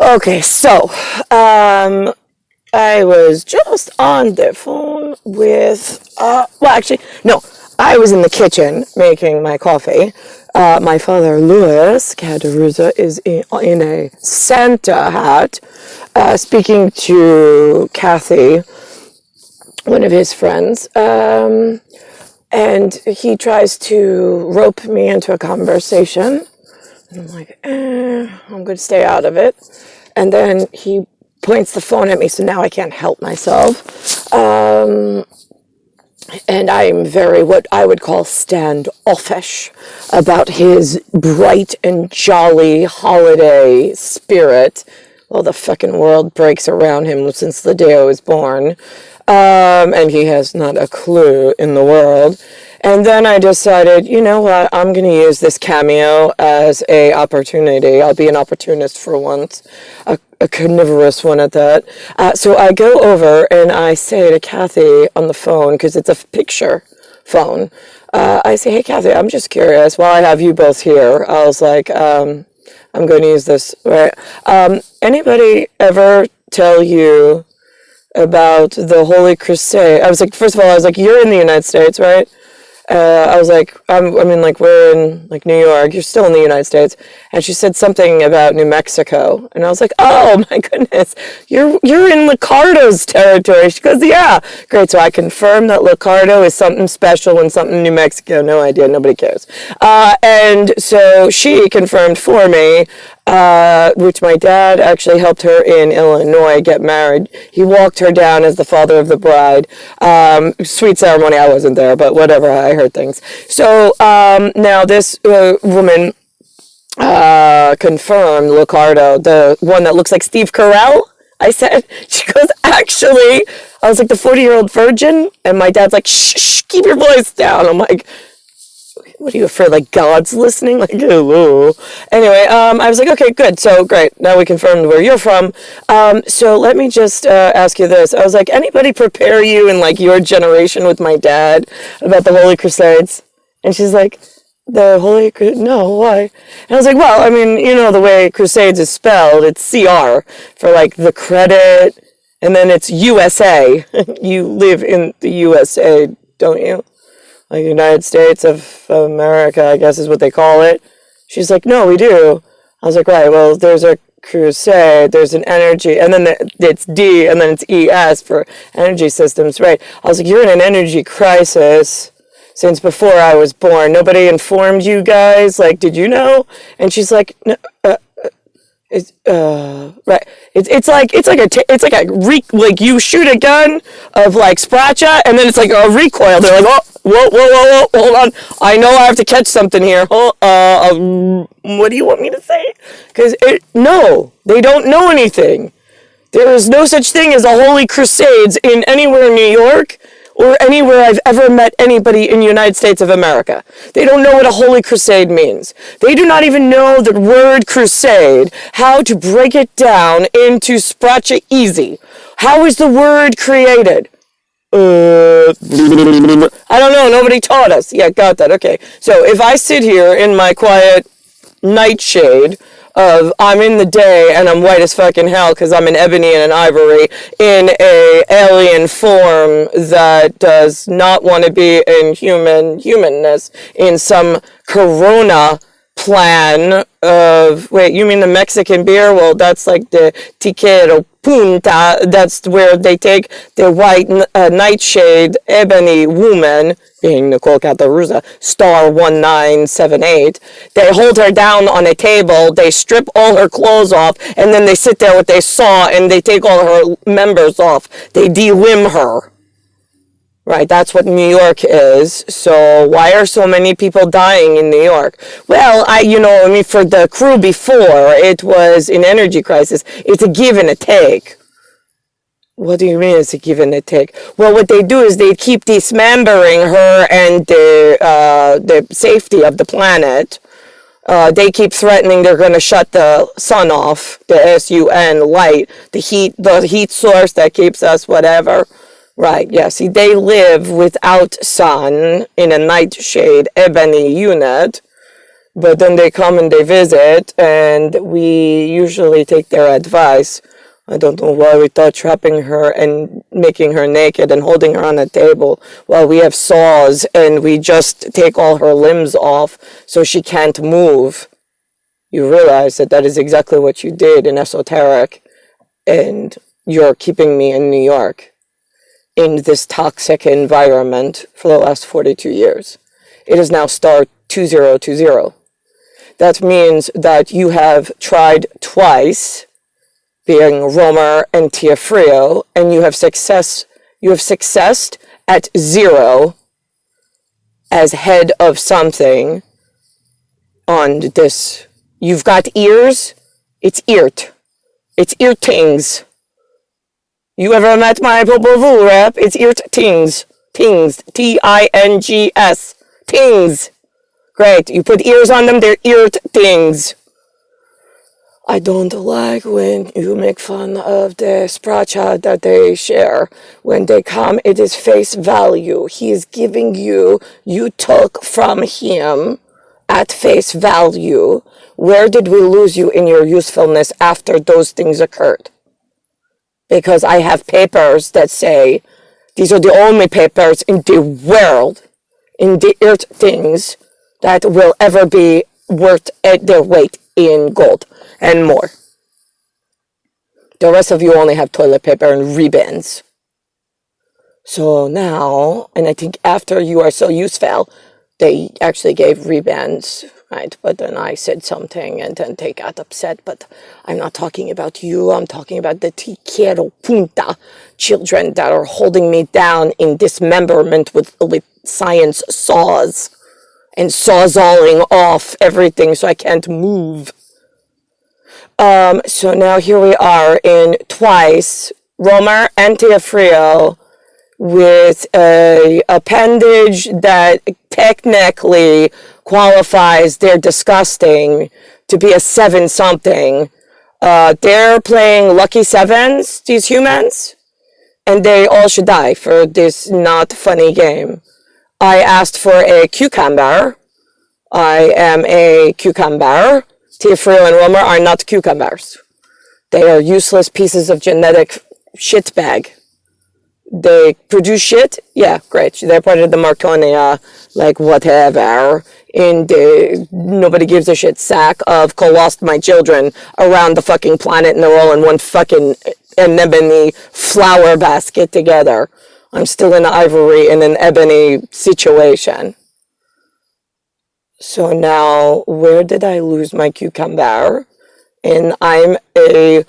Okay, so I was just on the phone with, I was in the kitchen making my coffee. My father, Louis Cadaruza, is in a Santa hat, speaking to Kathy, one of his friends, and he tries to rope me into a conversation. And I'm like, I'm going to stay out of it. And then he points the phone at me, so now I can't help myself. And I'm very, what I would call, standoffish about his bright and jolly holiday spirit. Well, the fucking world breaks around him since the day I was born. And he has not a clue in the world. And then I decided, you know what, I'm going to use this cameo as a opportunity. I'll be an opportunist for once, a carnivorous one at that. So I go over and I say to Kathy on the phone, because it's a picture phone, I say, hey, Kathy, I'm just curious, while I have you both here, I was like, I'm going to use this, right? Anybody ever tell you about the Holy Crusade? I was like, first of all, I was like, you're in the United States, right? I was like, we're in, like, New York. You're still in the United States. And she said something about New Mexico. And I was like, oh, my goodness. You're in LICCARDO's territory. She goes, yeah. Great. So I confirmed that LICCARDO is something special in something New Mexico. No idea. Nobody cares. And so she confirmed for me, which my dad actually helped her in Illinois get married. He walked her down as the father of the bride. Sweet ceremony, I wasn't there, but whatever, I heard things. So now this woman confirmed LICCARDO, the one that looks like Steve Carell. I said, she goes, actually, I was like the 40-year-old virgin, and my dad's like, shh, keep your voice down. I'm like, what are you afraid, like God's listening? Like, hello. Anyway, I was like, okay, good. So great. Now we confirmed where you're from. So let me just ask you this. I was like, anybody prepare you in like your generation with my dad about the Holy Crusades? And she's like, no, why? And I was like, well, I mean, you know, the way Crusades is spelled, it's CR for like the credit, and then it's USA. You live in the USA, don't you? Like United States of America, I guess is what they call it. She's like, no, we do. I was like, right, well, there's a crusade, there's an energy, and then it's D, and then it's ES for energy systems, right? I was like, you're in an energy crisis since before I was born. Nobody informed you guys? Like, did you know? And she's like, no, right. It's like you shoot a gun of like Spratcha, and then it's like a recoil. They're like, oh, whoa, hold on. I know I have to catch something here. What do you want me to say? Because no, they don't know anything. There is no such thing as a Holy Crusades in anywhere in New York or anywhere I've ever met anybody in the United States of America. They don't know what a Holy Crusade means. They do not even know the word crusade, how to break it down into Spratcha easy. How is the word created? I don't know, nobody taught us. Yeah, got that, okay. So if I sit here in my quiet nightshade of I'm in the day and I'm white as fucking hell because I'm an ebony and an ivory in a alien form that does not want to be in humanness in some corona plan of, wait, you mean the Mexican beer? Well, that's like the Tiquero Punta. That's where they take the white nightshade ebony woman, being Nicole Cataruza, star 1978. They hold her down on a table, they strip all her clothes off, and then they sit there with their saw and they take all her members off. They delimb her. Right, that's what New York is. So why are so many people dying in New York? Well, for the crew before, it was an energy crisis. It's a give and a take. What do you mean it's a give and a take? Well, what they do is they keep dismembering her and the safety of the planet. They keep threatening they're going to shut the sun off, the sun, light, the heat source that keeps us whatever. Right, yeah, see, they live without sun in a nightshade ebony unit. But then they come and they visit, and we usually take their advice. I don't know why we thought trapping her and making her naked and holding her on a table while we have saws and we just take all her limbs off so she can't move. You realize that that is exactly what you did in esoteric, and you're keeping me in New York in this toxic environment for the last 42 years. It is now star 2020. That means that you have tried twice, being Romer and Tiafrio, and you have successed at 0 as head of something on this. You've got ears, it's eart. It's eartings. You ever met my Popovu rep? It's eartings. Tings. T-I-N-G-S. Tings. Great. You put ears on them, they're eartings. I don't like when you make fun of the spracha that they share. When they come, it is face value. He is giving you took from him at face value. Where did we lose you in your usefulness after those things occurred? Because I have papers that say these are the only papers in the world, in the earth things, that will ever be worth their weight in gold and more. The rest of you only have toilet paper and ribbons. So now, and I think after you are so useful, they actually gave ribbons, right? But then I said something and then they got upset. But I'm not talking about you. I'm talking about the Tiquero Punta children that are holding me down in dismemberment with science saws and sawzalling off everything so I can't move. So now here we are in twice, Romer and Tiafrio, with a appendage that technically qualifies their disgusting to be a 7-something. They're playing lucky sevens, these humans, and they all should die for this not funny game. I asked for a cucumber. I am a cucumber. Tiafrio and Romer are not cucumbers. They are useless pieces of genetic shitbag. They produce shit? Yeah, great. They're part of the Marconia, like whatever, in the nobody gives a shit sack of lost my children around the fucking planet, and they're all in one fucking anemone flower basket together. I'm still in ivory in an ebony situation. So now, where did I lose my cucumber? And I'm a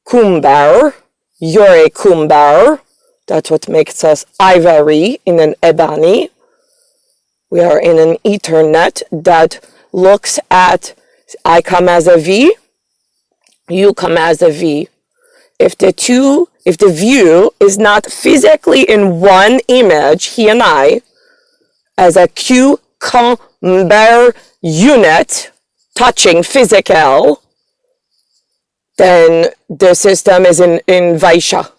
cumber. You're a cumber. That's what makes us ivory in an ebony. We are in an ethernet that looks at, I come as a V, you come as a V. If the view is not physically in one image, he and I, as a cucumber unit, touching physical, then the system is in Vaisha.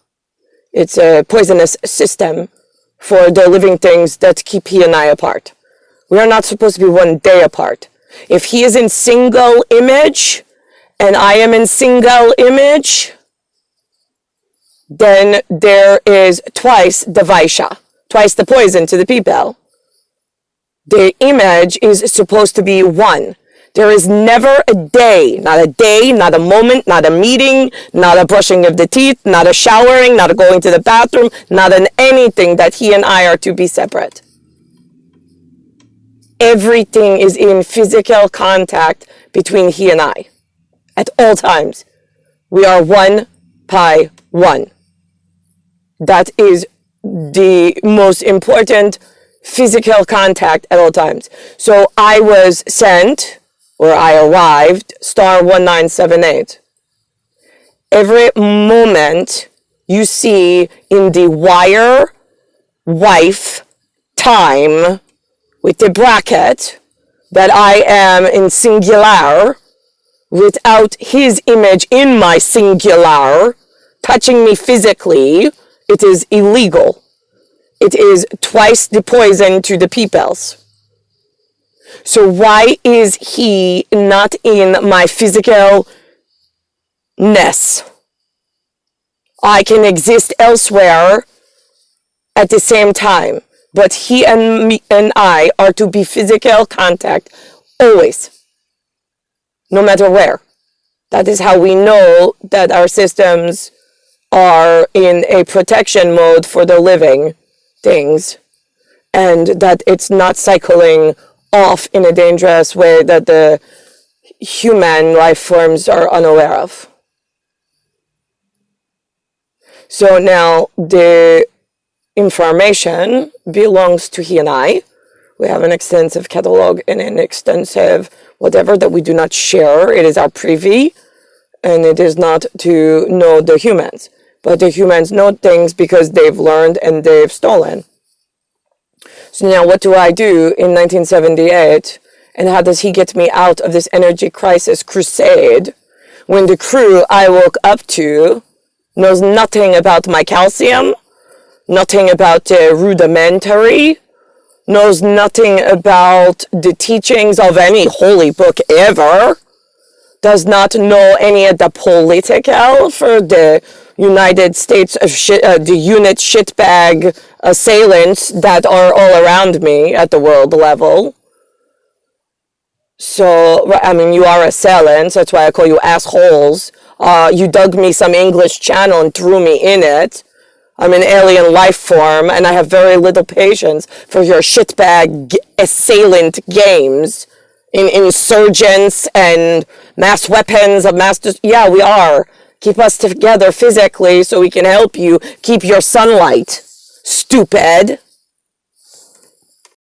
It's a poisonous system for the living things that keep he and I apart. We are not supposed to be one day apart. If he is in single image and I am in single image, then there is twice the Vaisha, twice the poison to the people. The image is supposed to be one. There is never a day, not a moment, not a meeting, not a brushing of the teeth, not a showering, not a going to the bathroom, not an anything that he and I are to be separate. Everything is in physical contact between he and I at all times. We are one pi one. That is the most important physical contact at all times. So I was sent, or I arrived, star 1978. Every moment you see in the wire wife time with the bracket that I am in singular without his image in my singular touching me physically, it is illegal. It is twice the poison to the peoples. So why is he not in my physicalness? I can exist elsewhere at the same time, but he and me and I are to be physical contact always, no matter where. That is how we know that our systems are in a protection mode for the living things, and that it's not cycling off in a dangerous way that the human life forms are unaware of. So now the information belongs to he and I. We have an extensive catalog and an extensive whatever that we do not share. It is our privy, and it is not to know the humans. But the humans know things because they've learned and they've stolen. So now what do I do in 1978? And how does he get me out of this energy crisis crusade when the crew I woke up to knows nothing about my calcium, nothing about the rudimentary, knows nothing about the teachings of any holy book ever, does not know any of the political for the United States of the unit shitbag assailants that are all around me at the world level. So, I mean, you are assailants, that's why I call you assholes. You dug me some English channel and threw me in it. I'm an alien life form, and I have very little patience for your shitbag assailant games in insurgents and mass weapons of mass. Yeah, we are. Keep us together physically so we can help you keep your sunlight. Stupid.